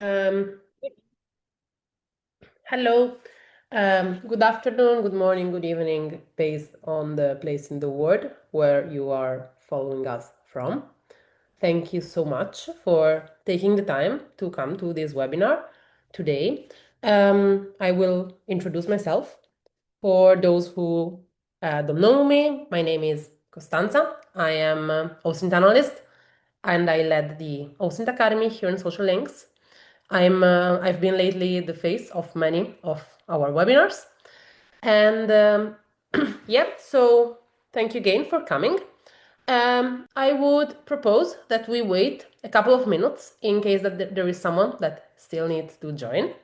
Um, Hello. Good afternoon, good morning, good evening, based on the place in the world where you are following us from. Thank you so much for taking the time to come to this webinar today. I will introduce myself. For those who don't know me, my name is Costanza. I am OSINT analyst and I led the OSINT Academy here in Social Links. I've been lately the face of many of our webinars. And yeah, so thank you again for coming. I would propose that we wait a couple of minutes in case that there is someone that still needs to join.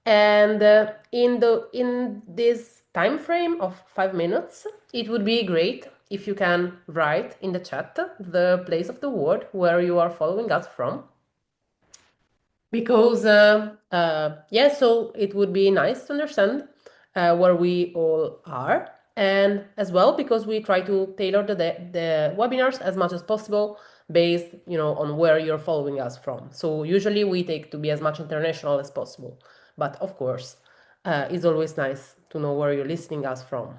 And in this time frame of 5 minutes, it would be great if you can write in the chat the place of the world where you are following us from. Because yeah, so it would be nice to understand where we all are, and as well because we try to tailor the webinars as much as possible based, on where you're following us from. So usually we take to be as much international as possible, but of course, it's always nice to know where you're listening us from.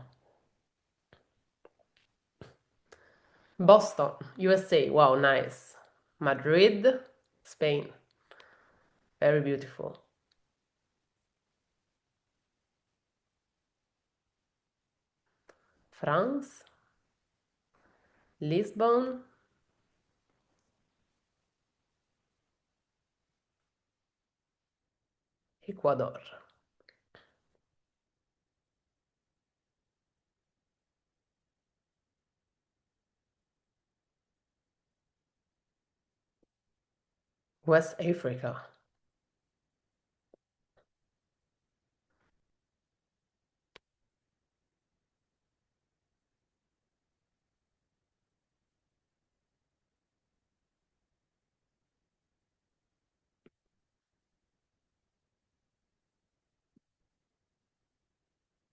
Boston, USA. Wow, nice. Madrid, Spain. Very beautiful. France, Lisbon, Ecuador. West Africa.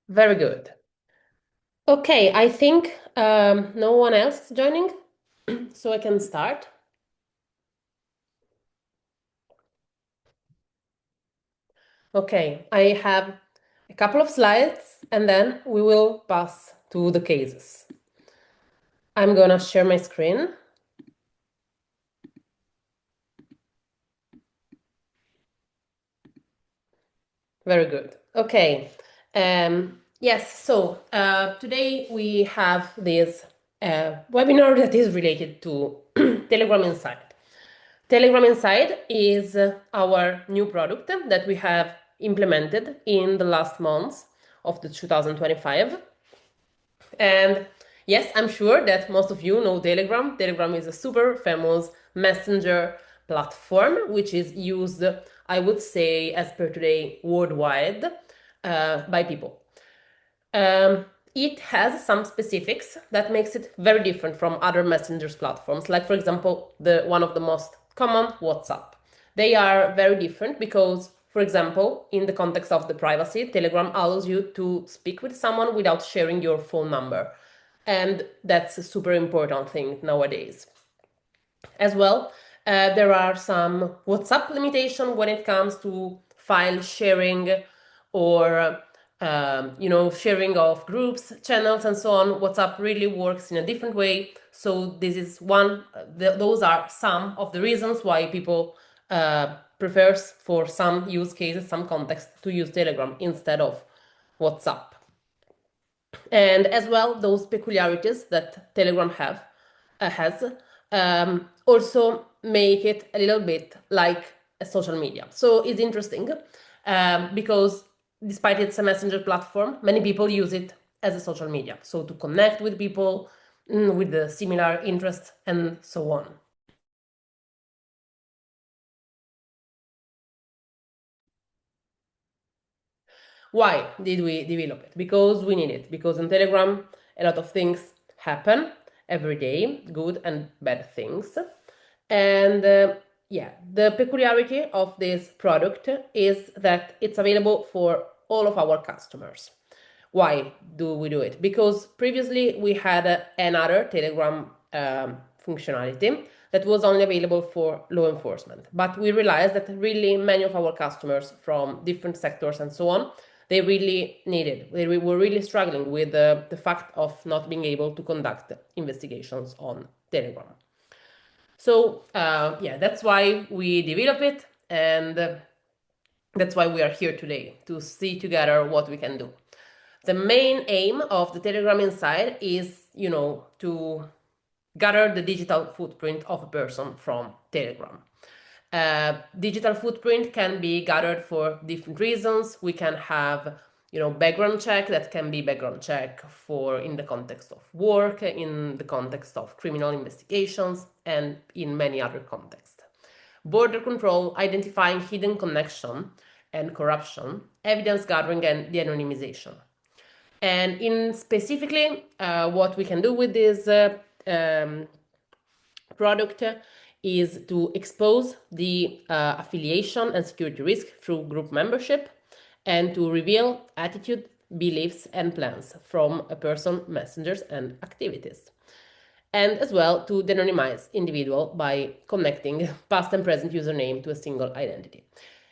Very good. Okay, I think no one else is joining, so I can start. Okay, I have a couple of slides and then we will pass to the cases. I'm gonna share my screen. Very good. Okay. Yes, so today we have this webinar that is related to Telegram Insight. Telegram Inside is our new product that we have implemented in the last months of the 2025. And yes, I'm sure that most of you know Telegram. Telegram is a super famous messenger platform, which is used, I would say, as per today, worldwide by people. It has some specifics that makes it very different from other messengers platforms, like for example, the one of the most common, WhatsApp. They are very different because, for example, in the context of the privacy, Telegram allows you to speak with someone without sharing your phone number. And that's a super important thing nowadays. As well, there are some WhatsApp limitation when it comes to file sharing or sharing of groups, channels, and so on. WhatsApp really works in a different way. So this is those are some of the reasons why people prefers for some use cases, some context, to use Telegram instead of WhatsApp. And as well, those peculiarities that Telegram has also make it a little bit like a social media. So it's interesting because despite it's a messenger platform, many people use it as a social media. So to connect with people with the similar interests and so on. Why did we develop it? Because we need it. Because on Telegram, a lot of things happen every day, good and bad things. And yeah, the peculiarity of this product is that it's available for all of our customers. Why do we do it? Because previously we had another Telegram functionality that was only available for law enforcement. But we realized that really many of our customers from different sectors and so on, they really needed, they were really struggling with the fact of not being able to conduct investigations on Telegram. So yeah, that's why we develop it, and that's why we are here today, to see together what we can do. The main aim of the Telegram Inside is, to gather the digital footprint of a person from Telegram. Digital footprint can be gathered for different reasons. We can have, background check that can be background check for in the context of work, in the context of criminal investigations, and in many other contexts. Border control, identifying hidden connection and corruption, evidence gathering, and de-anonymization. And in specifically, what we can do with this product is to expose the affiliation and security risk through group membership, and to reveal attitude, beliefs, and plans from a person, messengers, and activities. And as well to de-anonymize individual by connecting past and present username to a single identity.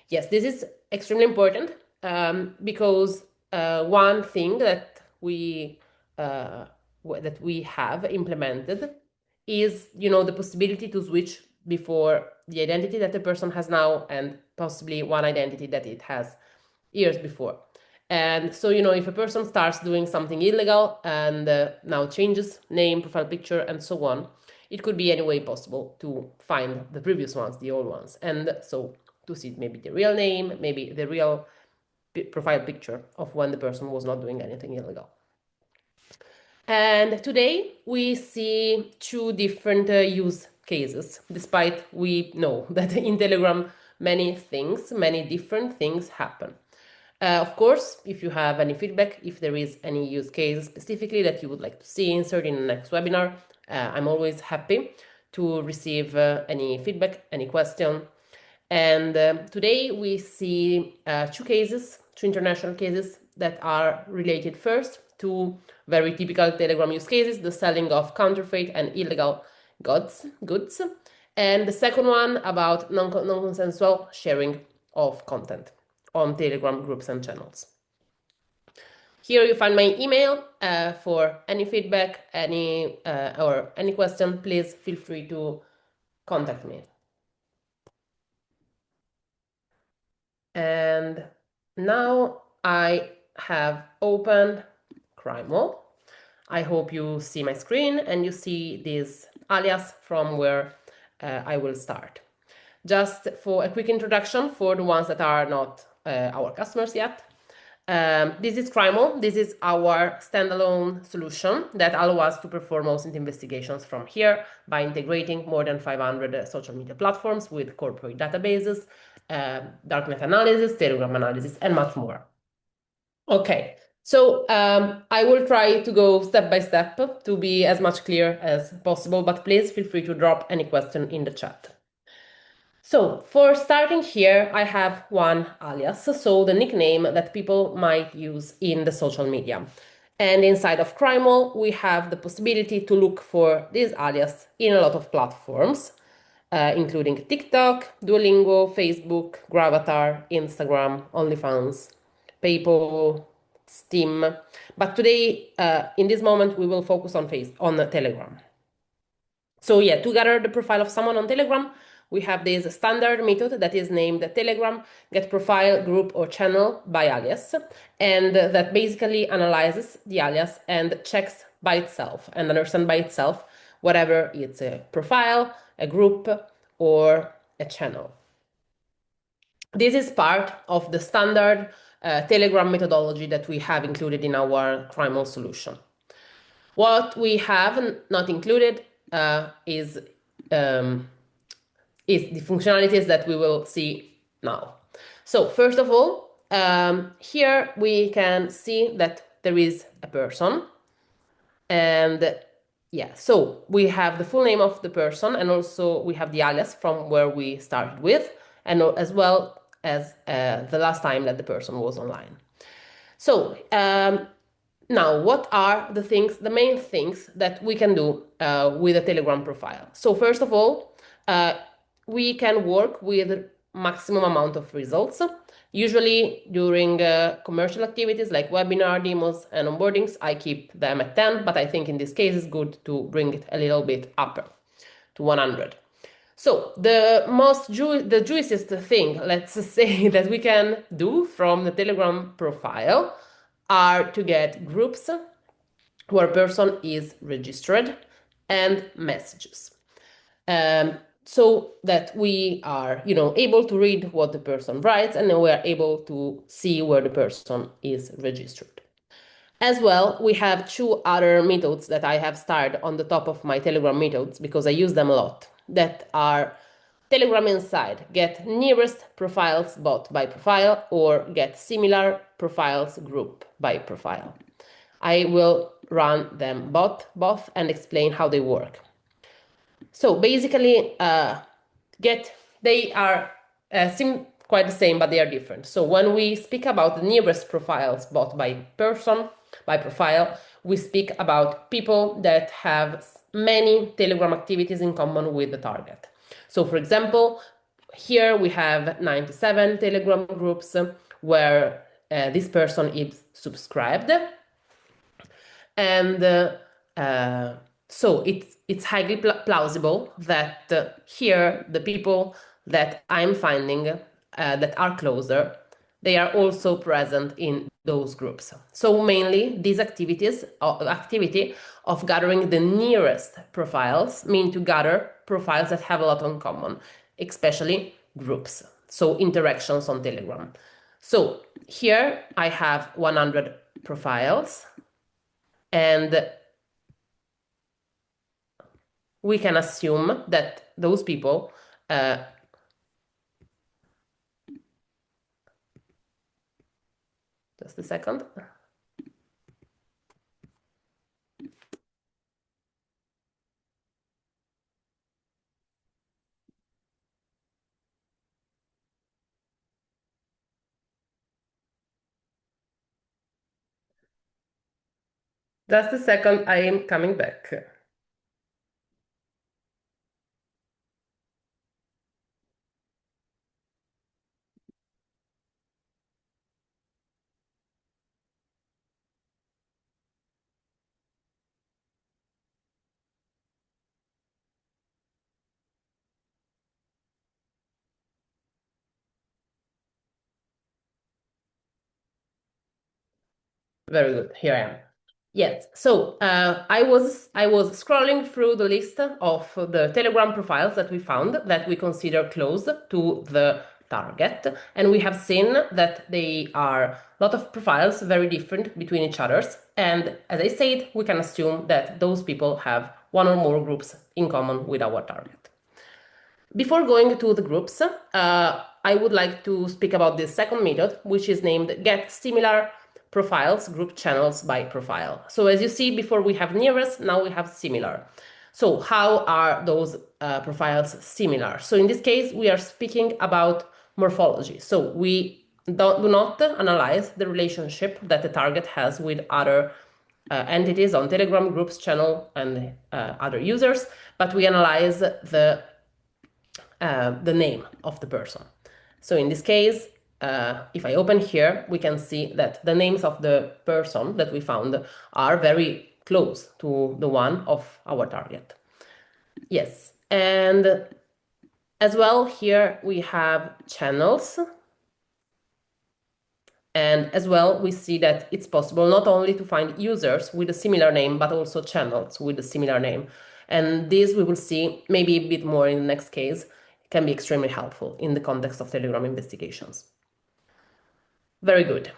Yes, this is extremely important because one thing that we have implemented is, the possibility to switch before the identity that the person has now and possibly one identity that it has years before. And so, if a person starts doing something illegal and now changes name, profile picture, and so on, it could be any way possible to find the previous ones, the old ones. And so to see maybe the real name, maybe the real profile picture of when the person was not doing anything illegal. And today we see two different use cases, despite we know that in Telegram many different things happen. Of course, if you have any feedback, if there is any use case specifically that you would like to see inserted in the next webinar, I'm always happy to receive any feedback, any question. And today we see two international cases that are related first to very typical Telegram use cases, the selling of counterfeit and illegal goods. And the second one about non-consensual sharing of content on Telegram groups and channels. Here you find my email for any feedback, or any question. Please feel free to contact me. And now I have opened CrimeWall. I hope you see my screen and you see this alias from where I will start. Just for a quick introduction for the ones that are not our customers yet. This is CrimeWall. This is our standalone solution that allows us to perform most investigations from here by integrating more than 500 social media platforms with corporate databases, darknet analysis, Telegram analysis, and much more. Okay, so I will try to go step by step to be as much clear as possible, but please feel free to drop any question in the chat. So for starting here, I have one alias, so the nickname that people might use in the social media. And inside of CrimeWall, we have the possibility to look for this alias in a lot of platforms, including TikTok, Duolingo, Facebook, Gravatar, Instagram, OnlyFans, PayPal, Steam. But today, in this moment, we will focus on Telegram. So yeah, to gather the profile of someone on Telegram, we have this standard method that is named Telegram get profile, group, or channel by alias, and that basically analyzes the alias and checks by itself and understands by itself whatever it's a profile, a group, or a channel. This is part of the standard Telegram methodology that we have included in our CrimeWall solution. What we have not included is the functionalities that we will see now. So first of all, here we can see that there is a person, and yeah, so we have the full name of the person, and also we have the alias from where we started with, and as well as the last time that the person was online. So now, what are the main things that we can do with a Telegram profile? So first of all, uh, we can work with maximum amount of results. Usually during commercial activities like webinar, demos, and onboardings, I keep them at 10, but I think in this case it's good to bring it a little bit up to 100. So the juiciest thing, let's say, that we can do from the Telegram profile are to get groups where a person is registered and messages. So that we are, able to read what the person writes, and then we are able to see where the person is registered. As well, we have two other methods that I have started on the top of my Telegram methods because I use them a lot, that are Telegram Inside, get nearest profiles bot by profile, or get similar profiles group by profile. I will run them both and explain how they work. So basically, they are seem quite the same, but they are different. So when we speak about the nearest profiles bought by person, by profile, we speak about people that have many Telegram activities in common with the target. So for example, here we have 97 Telegram groups where this person is subscribed, and so it's highly plausible that here the people that I'm finding that are closer, they are also present in those groups. So mainly these activity of gathering the nearest profiles mean to gather profiles that have a lot in common, especially groups, so interactions on Telegram. So here I have 100 profiles, and we can assume that those people just a second. Just a second, I am coming back. Very good. Here I am. Yes. So I was scrolling through the list of the Telegram profiles that we found that we consider close to the target, and we have seen that they are a lot of profiles very different between each others. And as I said, we can assume that those people have one or more groups in common with our target. Before going to the groups, I would like to speak about the second method, which is named get similar profiles group channels by profile. So as you see, before we have nearest, now we have similar. So how are those profiles similar? So in this case, we are speaking about morphology. So we do not analyze the relationship that the target has with other entities on Telegram groups, channel, and other users, but we analyze the name of the person. So in this case, if I open here, we can see that the names of the person that we found are very close to the one of our target. Yes, and as well here we have channels. And as well, we see that it's possible not only to find users with a similar name, but also channels with a similar name. And this we will see maybe a bit more in the next case, can be extremely helpful in the context of Telegram investigations. Very good.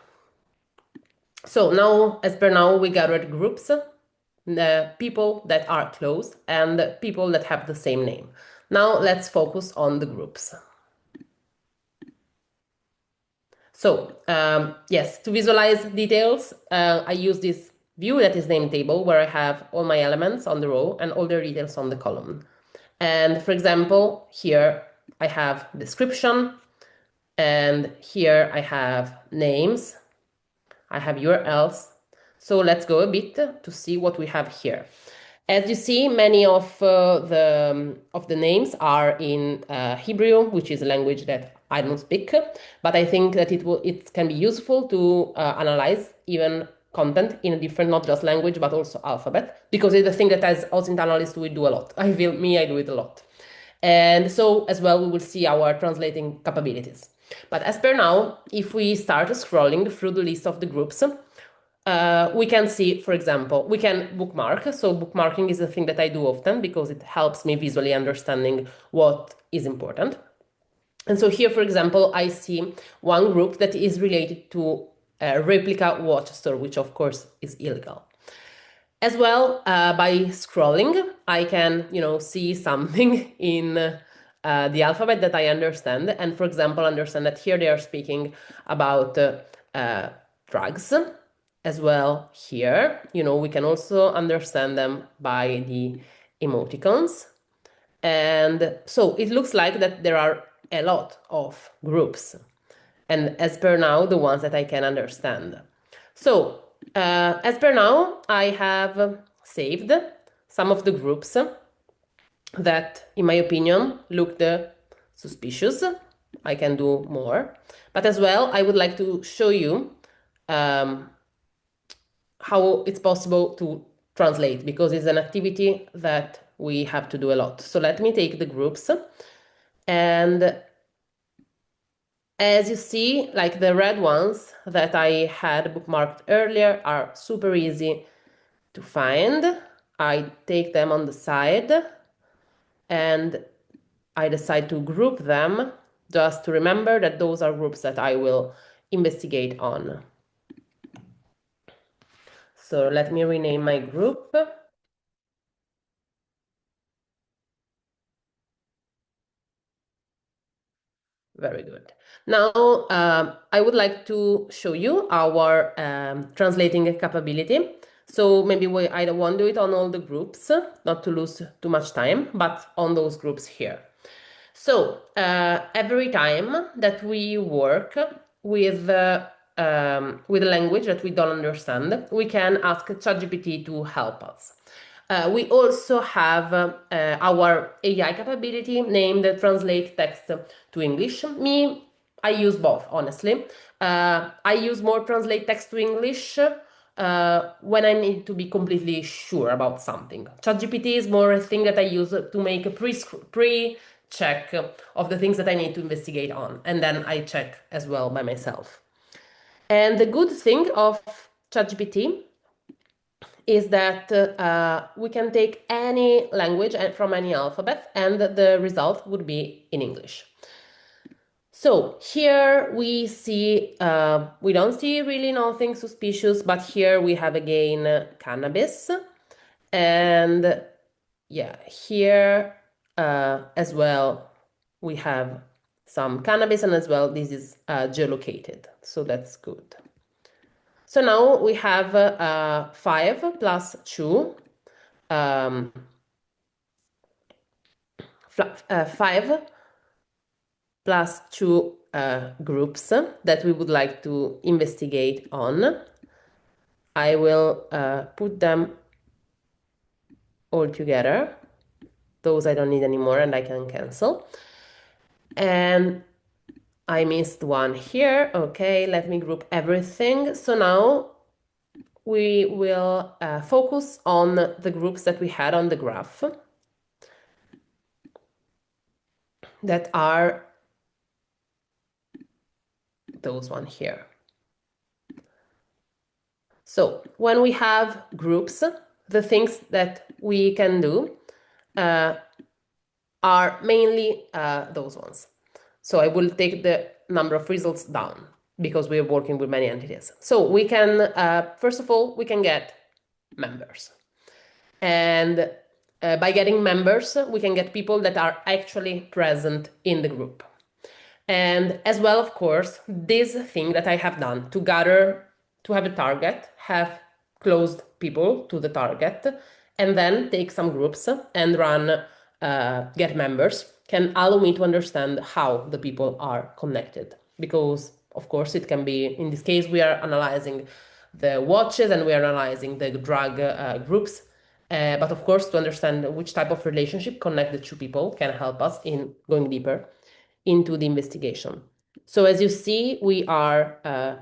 So now, as per now, we gathered groups, the people that are close and people that have the same name. Now let's focus on the groups. So yes, to visualize details, I use this view that is named table, where I have all my elements on the row and all the details on the column. And for example, here I have description, and here I have names, I have URLs. So let's go a bit to see what we have here. As you see, many of the names are in Hebrew, which is a language that I don't speak, but I think that it can be useful to analyze even content in a different, not just language, but also alphabet, because it's the thing that as OSINT analysts we do a lot. I feel me, I do it a lot. And so as well, we will see our translating capabilities. But as per now, if we start scrolling through the list of the groups, we can see, for example, we can bookmark. So bookmarking is a thing that I do often because it helps me visually understanding what is important. And so here, for example, I see one group that is related to a replica watch store, which of course is illegal. As well, by scrolling, I can, see something in the alphabet that I understand. And for example, understand that here they are speaking about drugs. As well here, we can also understand them by the emoticons. And so it looks like that there are a lot of groups. And as per now, the ones that I can understand. So, as per now, I have saved some of the groups that, in my opinion, looked suspicious. I can do more. But as well, I would like to show you how it's possible to translate, because it's an activity that we have to do a lot. So let me take the groups, and as you see, like the red ones that I had bookmarked earlier are super easy to find. I take them on the side and I decide to group them just to remember that those are groups that I will investigate on. So let me rename my group. Very good. Now, I would like to show you our translating capability. So maybe I won't do it on all the groups, not to lose too much time, but on those groups here. So every time that we work with a language that we don't understand, we can ask ChatGPT to help us. We also have our AI capability named Translate Text to English. I use both, honestly. I use more Translate Text to English when I need to be completely sure about something. ChatGPT is more a thing that I use to make a pre-check of the things that I need to investigate on, and then I check as well by myself. And the good thing of ChatGPT is that we can take any language from any alphabet and the result would be in English. So here we see, we don't see really nothing suspicious, but here we have again cannabis. And yeah, here as well, we have some cannabis, and as well, this is geolocated. So that's good. So now we have 5 plus 2, 5 plus 2 groups that we would like to investigate on. I will put them all together. Those I don't need anymore and I can cancel. And I missed one here. Okay, let me group everything. So now we will focus on the groups that we had on the graph that are those one here. So when we have groups, the things that we can do are mainly those ones. So I will take the number of results down because we are working with many entities. So we can, first of all, we can get members. And by getting members, we can get people that are actually present in the group. And as well, of course, this thing that I have done to gather, to have a target, have closed people to the target, and then take some groups and run get members can allow me to understand how the people are connected. Because, of course, it can be, in this case, we are analyzing the watches and we are analyzing the drug groups. But of course, to understand which type of relationship connect the two people can help us in going deeper into the investigation. So as you see, we are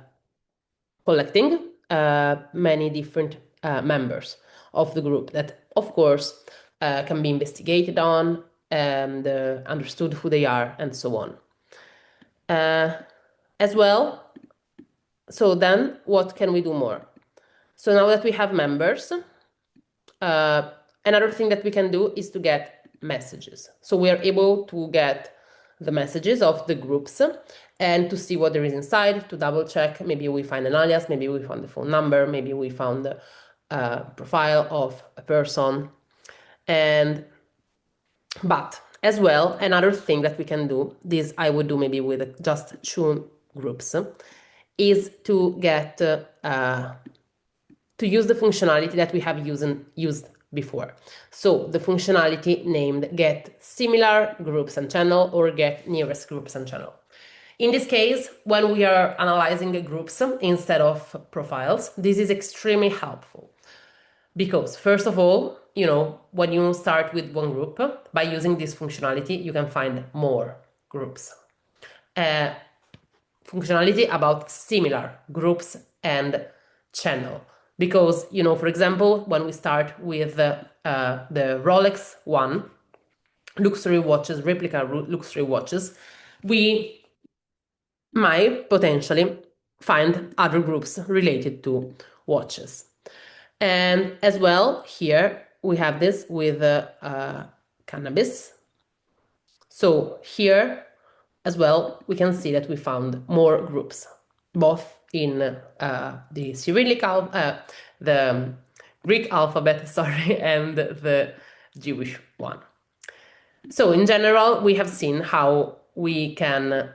collecting many different members of the group that, of course, can be investigated on and understood who they are and so on. As well, so then what can we do more? So now that we have members, another thing that we can do is to get messages. So we are able to get the messages of the groups and to see what there is inside, to double check. Maybe we find an alias, maybe we found the phone number, maybe we found the profile of a person. But as well, another thing that we can do, this I would do maybe with just two groups, is to get to use the functionality that we have used before. So the functionality named get similar groups and channel or get nearest groups and channel. In this case, when we are analyzing groups instead of profiles, this is extremely helpful. Because first of all, when you start with one group, by using this functionality, you can find more groups. Functionality about similar groups and channel. Because, for example, when we start with the Rolex one, luxury watches, replica luxury watches, we might potentially find other groups related to watches. And as well, here we have this with cannabis. So here as well, we can see that we found more groups, both in the Cyrillic, the Greek alphabet, sorry, and the Jewish one. So in general, we have seen how we can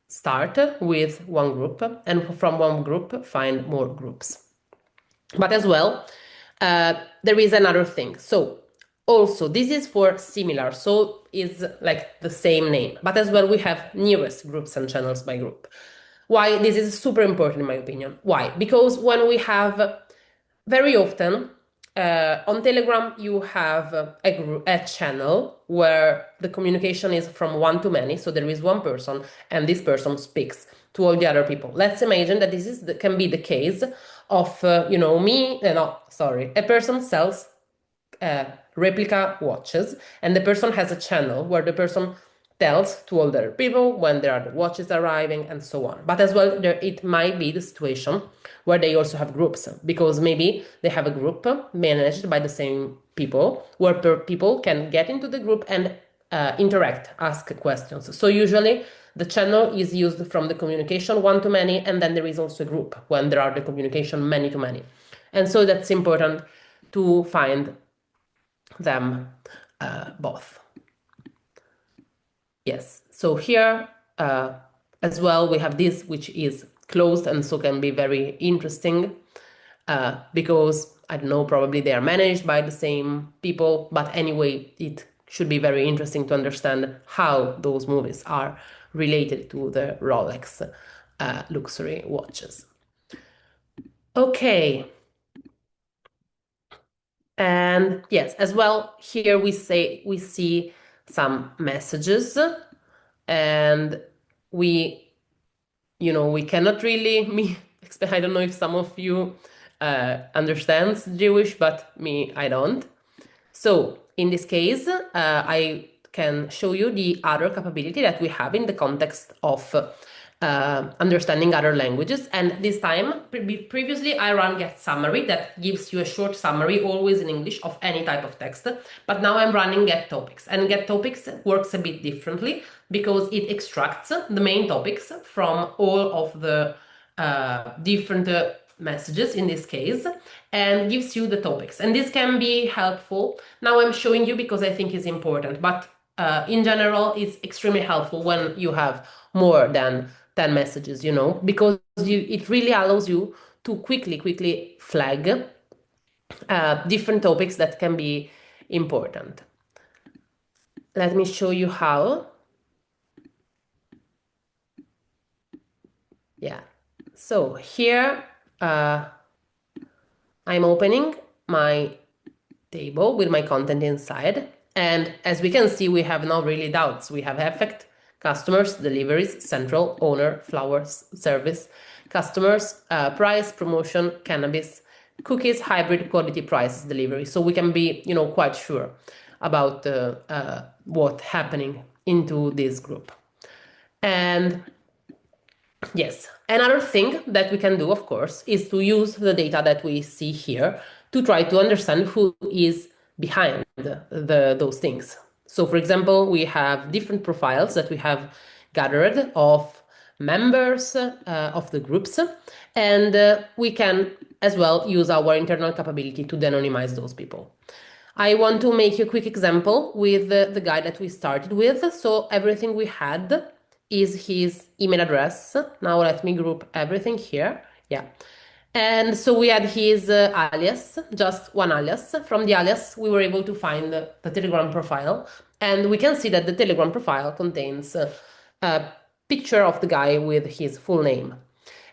start with one group and from one group find more groups. But as well, there is another thing. So also, this is for similar, so is like the same name. But as well, we have nearest groups and channels by group. Why this is super important in my opinion? Why? Because when we have very often on Telegram, you have a channel where the communication is from one to many. So there is one person, and this person speaks to all the other people. Let's imagine that this can be the case of a person sells replica watches, and the person has a channel where the person tells to all the people when there are the watches arriving and so on. But as well, it might be the situation where they also have groups, because maybe they have a group managed by the same people where people can get into the group and interact, ask questions. So usually the channel is used from the communication one to many, and then there is also a group when there are the communication many to many. And so that's important to find them both. Yes, so here as well we have this, which is closed and so can be very interesting because, I don't know, probably they are managed by the same people, but anyway, it should be very interesting to understand how those movies are related to the Rolex luxury watches. Okay. And yes, as well, here we see some messages, and we cannot really I don't know if some of you understands Jewish, but me, I don't. So in this case, I can show you the other capability that we have in the context of understanding other languages. And this time, previously I ran get summary that gives you a short summary, always in English, of any type of text. But now I'm running get topics, and get topics works a bit differently because it extracts the main topics from all of the different messages in this case and gives you the topics, and this can be helpful. Now I'm showing you because I think it's important, but in general it's extremely helpful when you have more than 10 messages, because it really allows you to quickly flag different topics that can be important. Let me show you how. Yeah, so here I'm opening my table with my content inside. And as we can see, we have no really doubts. We have effect, customers, deliveries, central, owner, flowers, service, customers, price, promotion, cannabis, cookies, hybrid, quality, prices, delivery. So we can be, quite sure about what's happening into this group. And yes, another thing that we can do, of course, is to use the data that we see here to try to understand who is behind those things. So, for example, we have different profiles that we have gathered of members of the groups, and we can as well use our internal capability to de-anonymize those people. I want to make a quick example with the guy that we started with. So everything we had is his email address. Now let me group everything here. Yeah. And so we had his alias, just one alias. From the alias, we were able to find the Telegram profile. And we can see that the Telegram profile contains a picture of the guy with his full name.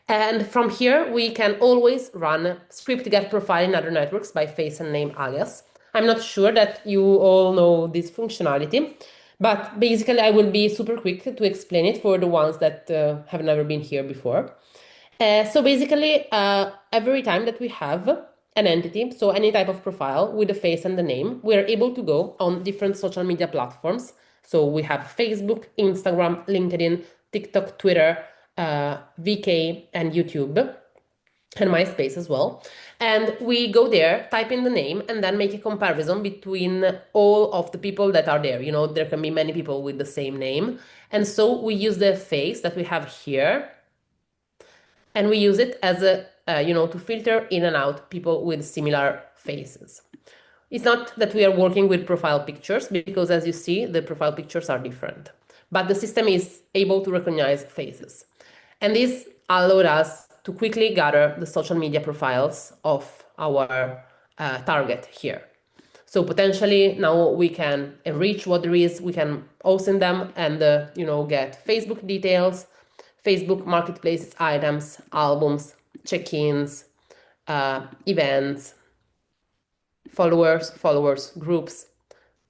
And from here, we can always run script get profile in other networks by face and name alias. I'm not sure that you all know this functionality, but basically I will be super quick to explain it for the ones that have never been here before. So basically, every time that we have an entity, so any type of profile with the face and the name, we are able to go on different social media platforms. So we have Facebook, Instagram, LinkedIn, TikTok, Twitter, VK, and YouTube, and MySpace as well. And we go there, type in the name, and then make a comparison between all of the people that are there. There can be many people with the same name. And so we use the face that we have here, and we use it as to filter in and out people with similar faces. It's not that we are working with profile pictures, because as you see, the profile pictures are different, but the system is able to recognize faces. And this allowed us to quickly gather the social media profiles of our target here. So potentially now we can enrich what there is, we can open them and get Facebook details, Facebook marketplaces, items, albums, check-ins, events, followers, groups,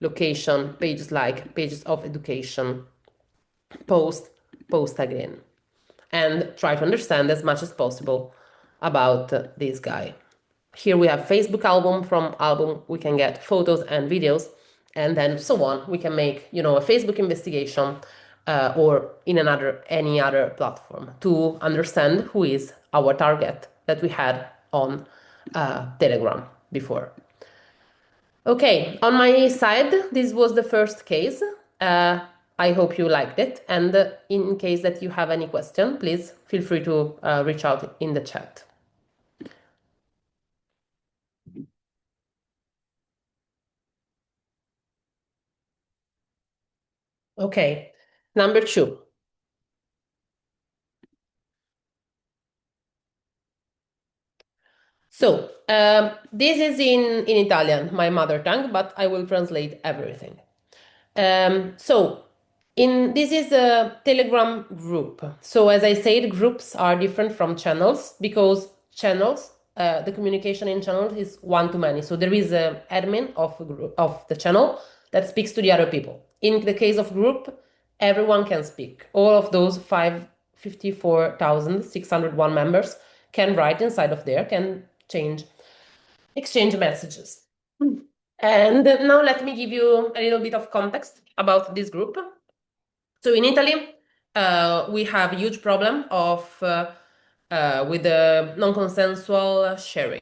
location, pages like, pages of education, post again, and try to understand as much as possible about this guy. Here we have Facebook album. From album we can get photos and videos, and then so on. We can make a Facebook investigation or in any other platform to understand who is our target that we had on Telegram before. Okay, on my side, this was the first case. I hope you liked it, and in case that you have any question, please feel free to reach out in the chat. Okay, number 2. So, this is in Italian, my mother tongue, but I will translate everything. So, this is a Telegram group. So, as I said, groups are different from channels, because channels, the communication in channels is one-to-many. So there is an admin of the channel that speaks to the other people. In the case of group, everyone can speak. All of those 54,601 members can write inside of there, can exchange messages. And now let me give you a little bit of context about this group. So in Italy, we have a huge problem with the non-consensual sharing.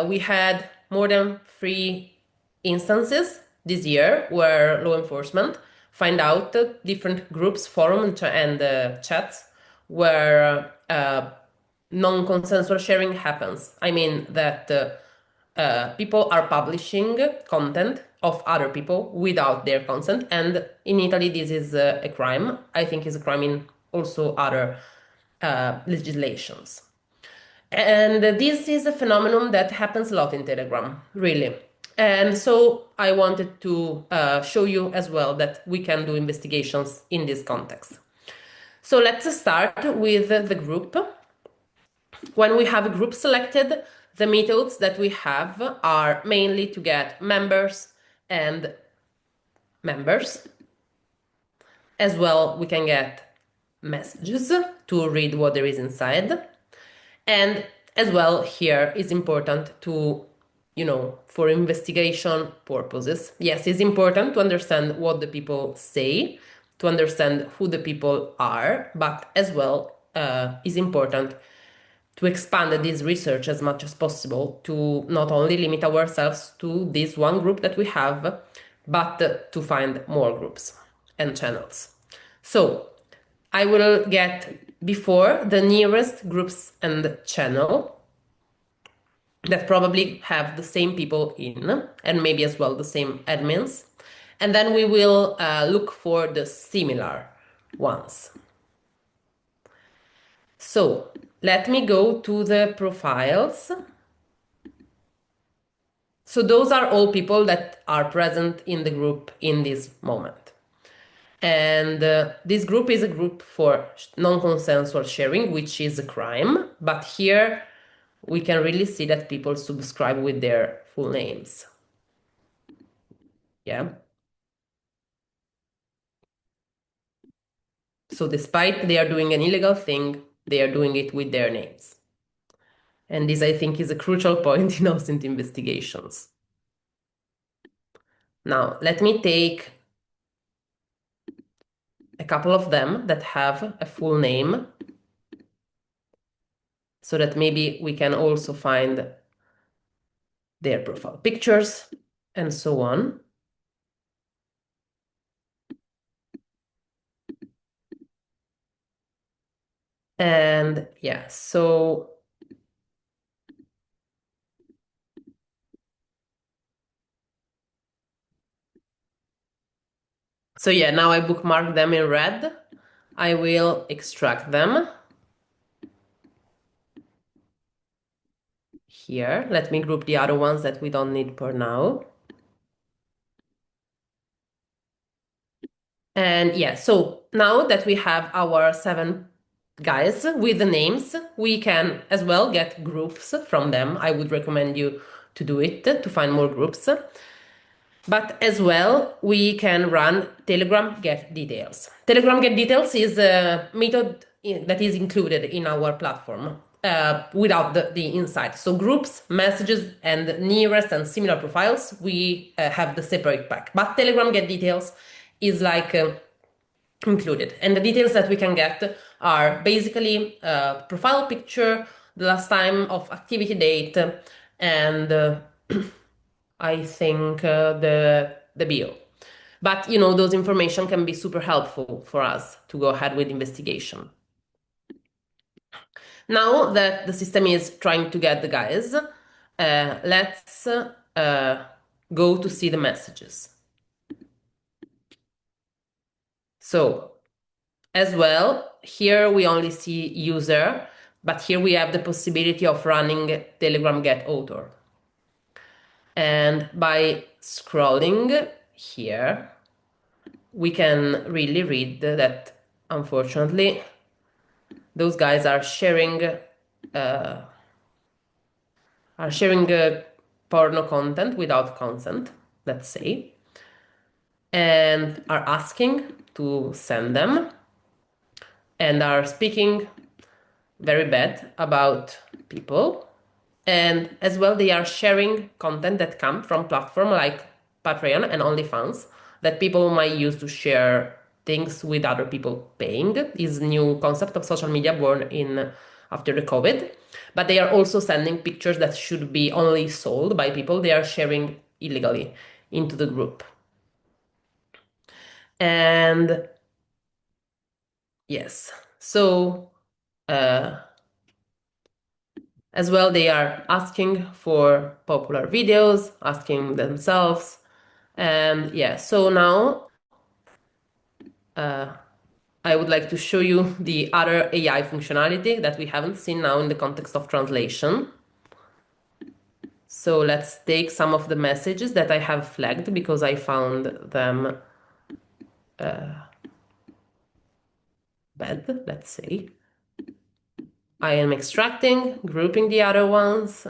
We had more than 3 instances this year where law enforcement find out different groups, forums, and chats where non-consensual sharing happens. I mean that people are publishing content of other people without their consent, and in Italy this is a crime. I think it's a crime in also other legislations. And this is a phenomenon that happens a lot in Telegram, really. And so I wanted to show you as well that we can do investigations in this context. So let's start with the group. When we have a group selected, the methods that we have are mainly to get members and members. As well, we can get messages to read what there is inside. And as well, here it's important to, for investigation purposes. Yes, it's important to understand what the people say, to understand who the people are, but as well, it's important to expand this research as much as possible to not only limit ourselves to this one group that we have, but to find more groups and channels. So I will get before the nearest groups and channel that probably have the same people in and maybe as well the same admins. And then we will look for the similar ones. So let me go to the profiles. So those are all people that are present in the group in this moment. And this group is a group for non-consensual sharing, which is a crime. But here we can really see that people subscribe with their full names. Yeah. So despite they are doing an illegal thing, they are doing it with their names. And this, I think, is a crucial point in OSINT investigations. Now, let me take a couple of them that have a full name so that maybe we can also find their profile pictures and so on. And yeah, so yeah, now I bookmark them in red. I will extract them. Here, let me group the other ones that we don't need for now. And yeah, so now that we have our 7 guys with the names, we can as well get groups from them. I would recommend you to do it to find more groups. But as well, we can run Telegram get details. Telegram get details is a method that is included in our platform without the insight. So groups, messages, and nearest and similar profiles, we have the separate pack. But Telegram get details is like included. And the details that we can get are basically profile picture, the last time of activity date, and I think the bio. But those information can be super helpful for us to go ahead with investigation. Now that the system is trying to get the guys, let's go to see the messages. So as well, here we only see user, but here we have the possibility of running Telegram get author. And by scrolling here, we can really read that, unfortunately, those guys are sharing porno content without consent, let's say, and are asking to send them and are speaking very bad about people. And as well, they are sharing content that come from platform like Patreon and OnlyFans that people might use to share things with other people paying. Is new concept of social media born in after the COVID. But they are also sending pictures that should be only sold by people they are sharing illegally into the group. And yes, so as well, they are asking for popular videos, asking themselves. And yeah, so now I would like to show you the other AI functionality that we haven't seen now in the context of translation. So let's take some of the messages that I have flagged because I found them bad, let's say. I am extracting, grouping the other ones.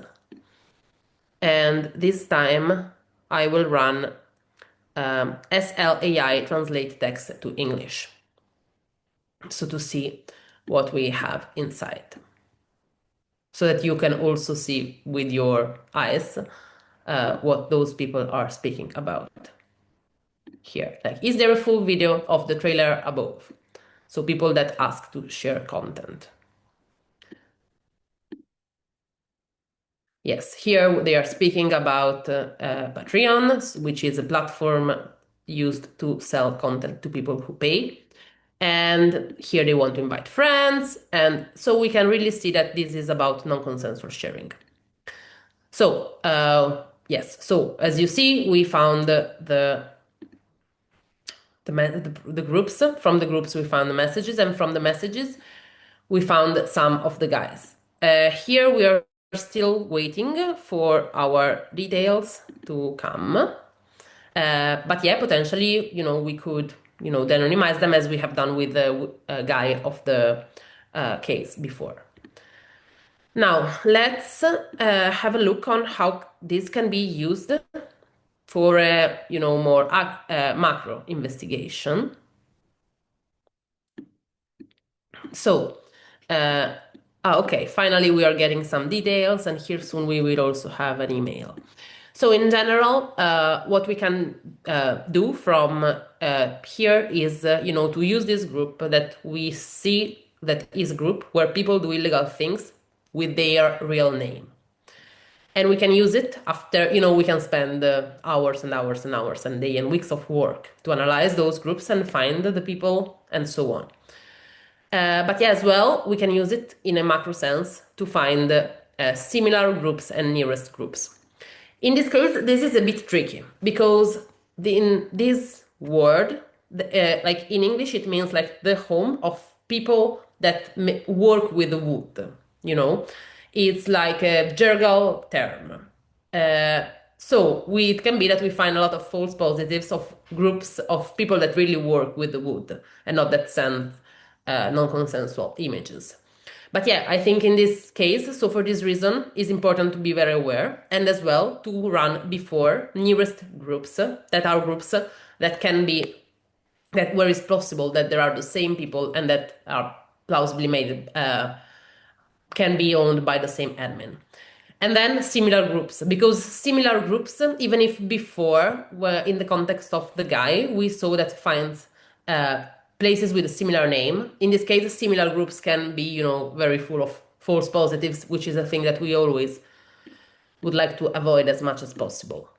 And this time I will run SLAI translate text to English. So to see what we have inside. So that you can also see with your eyes what those people are speaking about. Here, like, is there a full video of the trailer above? So people that ask to share content. Yes, here they are speaking about Patreon, which is a platform used to sell content to people who pay. And here they want to invite friends. And so we can really see that this is about non-consensual sharing. So, yes, so as you see, we found the groups. From the groups, we found the messages, and from the messages, we found some of the guys. Here we are still waiting for our details to come. But yeah, potentially, we could, anonymize them as we have done with the guy of the case before. Now, let's have a look on how this can be used for a, more macro investigation. So, okay, finally we are getting some details, and here soon we will also have an email. So in general, what we can do from here is, to use this group that we see that is a group where people do illegal things with their real name. And we can use it after, we can spend hours and hours and hours and days and weeks of work to analyze those groups and find the people and so on. But yeah, as well, we can use it in a macro sense to find similar groups and nearest groups. In this case, this is a bit tricky because in this word, like in English, it means like the home of people that work with the wood, It's like a jargon term. It can be that we find a lot of false positives of groups of people that really work with the wood and not that send non-consensual images. But yeah, I think in this case, so for this reason, it's important to be very aware and as well to run before nearest groups that are groups that can be, that where it's possible that there are the same people and that are plausibly made, can be owned by the same admin. And then similar groups, because similar groups, even if before, were in the context of the guy, we saw that finds places with a similar name. In this case, similar groups can be, very full of false positives, which is a thing that we always would like to avoid as much as possible.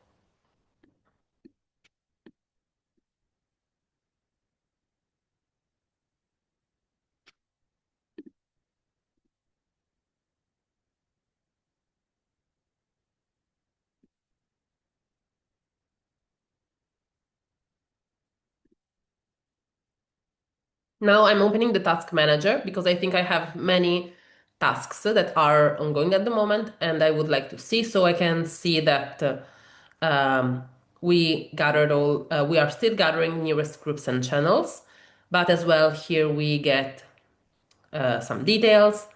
Now I'm opening the task manager because I think I have many tasks that are ongoing at the moment and I would like to see, so I can see that we gathered we are still gathering nearest groups and channels, but as well here we get some details.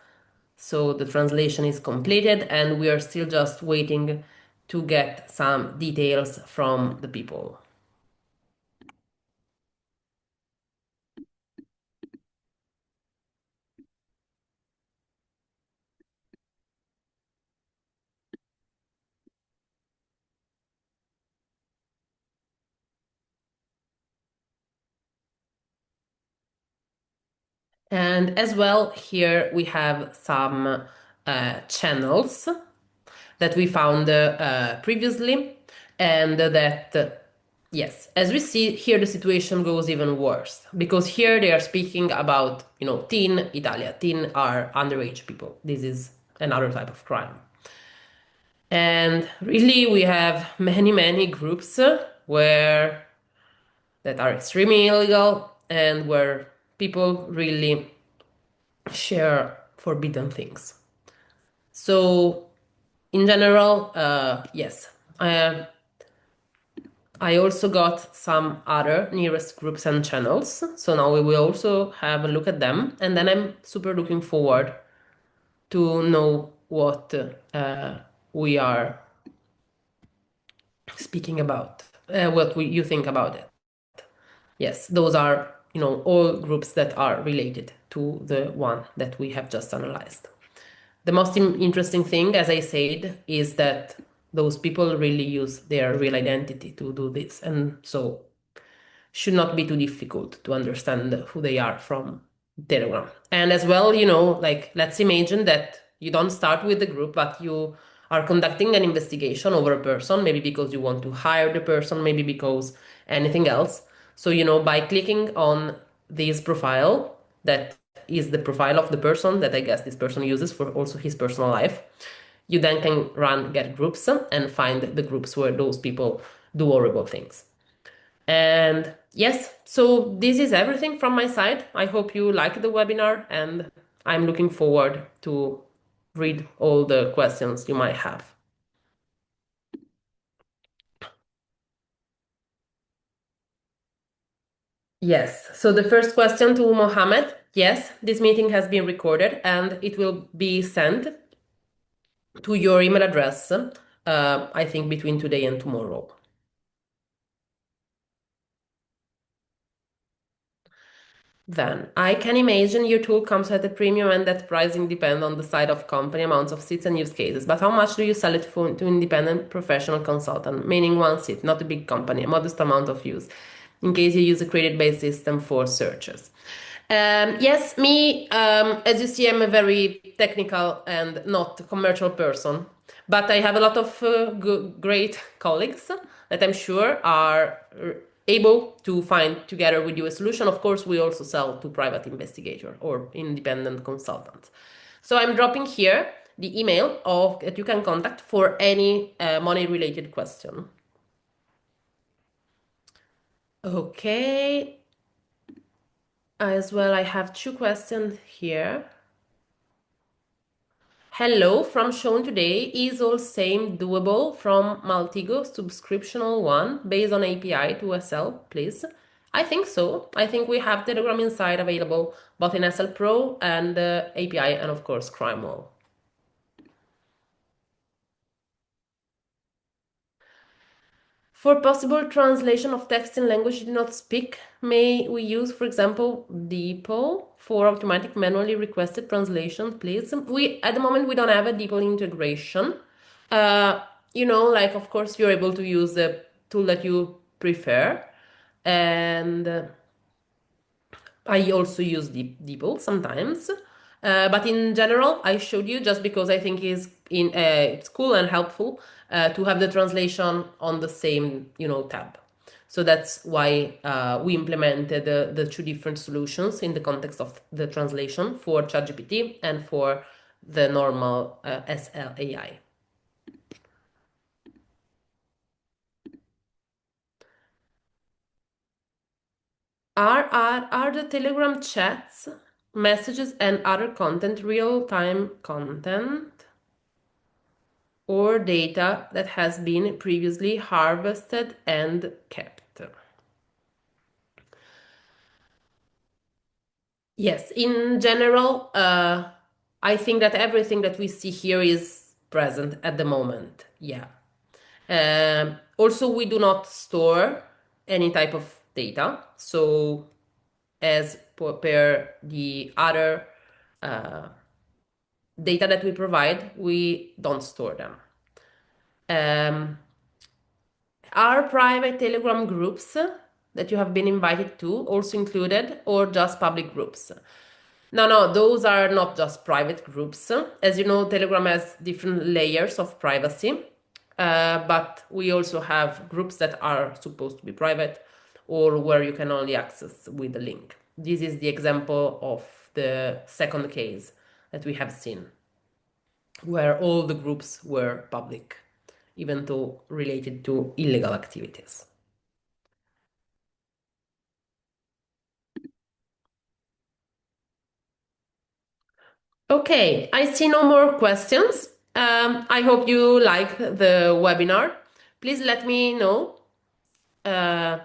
So the translation is completed and we are still just waiting to get some details from the people. And as well, here we have some channels that we found previously, and that, yes, as we see here, the situation goes even worse because here they are speaking about, teen Italia. Teen are underage people. This is another type of crime. And really, we have many, many groups where that are extremely illegal and where people really share forbidden things. So, in general, yes, I also got some other nearest groups and channels. So now we will also have a look at them, and then I'm super looking forward to know what we are speaking about, you think about it. Yes, those are, all groups that are related to the one that we have just analyzed. The most interesting thing, as I said, is that those people really use their real identity to do this. And so should not be too difficult to understand who they are from Telegram. And as well, like let's imagine that you don't start with the group, but you are conducting an investigation over a person, maybe because you want to hire the person, maybe because anything else. So, by clicking on this profile, that is the profile of the person that I guess this person uses for also his personal life, you then can run get groups and find the groups where those people do horrible things. And yes, so this is everything from my side. I hope you liked the webinar, and I'm looking forward to read all the questions you might have. Yes, so the first question to Mohammed. Yes, this meeting has been recorded and it will be sent to your email address, I think between today and tomorrow. Then I can imagine your tool comes at a premium and that pricing depends on the size of company, amounts of seats and use cases. But how much do you sell it for to independent professional consultant, meaning one seat, not a big company, a modest amount of use, in case you use a credit-based system for searches? Yes, me, as you see, I'm a very technical and not commercial person, but I have a lot of great colleagues that I'm sure are able to find together with you a solution. Of course, we also sell to private investigator or independent consultants. So I'm dropping here the email of that you can contact for any money-related question. Okay. As well, I have two questions here. Hello, from shown today, is all same doable from Maltigo subscriptional one based on API to SL, please? I think so. I think we have Telegram Inside available both in SL Pro and API and of course CrimeWall. For possible translation of text in language you do not speak, may we use, for example, DeepL for automatic manually requested translation, please? At the moment, we don't have a DeepL integration. Like, of course, you're able to use the tool that you prefer. And I also use DeepL sometimes. But in general, I showed you just because I think it's cool and helpful to have the translation on the same tab. So that's why we implemented the two different solutions in the context of the translation for ChatGPT and for the normal SLAI. Are the Telegram chats, messages, and other content real-time content or data that has been previously harvested and kept? Yes, in general, I think that everything that we see here is present at the moment. Yeah. Also, we do not store any type of data. So, as per the other data that we provide, we don't store them. Are private Telegram groups that you have been invited to also included or just public groups? No, those are not just private groups. As you know, Telegram has different layers of privacy, but we also have groups that are supposed to be private or where you can only access with a link. This is the example of the second case that we have seen, where all the groups were public, even though related to illegal activities. Okay, I see no more questions. I hope you liked the webinar. Please let me know uh,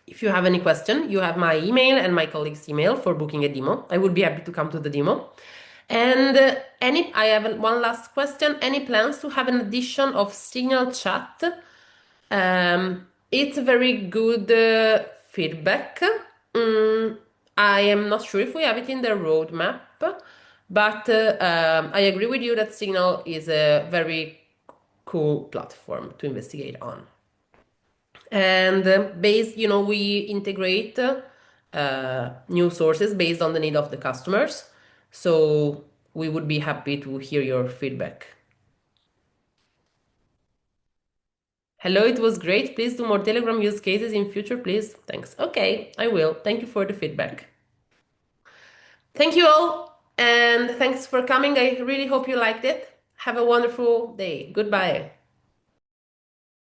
if you have any question. You have my email and my colleague's email for booking a demo. I would be happy to come to the demo. And I have one last question. Any plans to have an addition of Signal chat It's a very good feedback. Mm, I am not sure if we have it in the roadmap, but I agree with you that Signal is a very cool platform to investigate on. And we integrate new sources based on the need of the customers. So we would be happy to hear your feedback. Hello, it was great. Please do more Telegram use cases in future, please. Thanks. Okay, I will. Thank you for the feedback. Thank you all, and thanks for coming. I really hope you liked it. Have a wonderful day. Goodbye.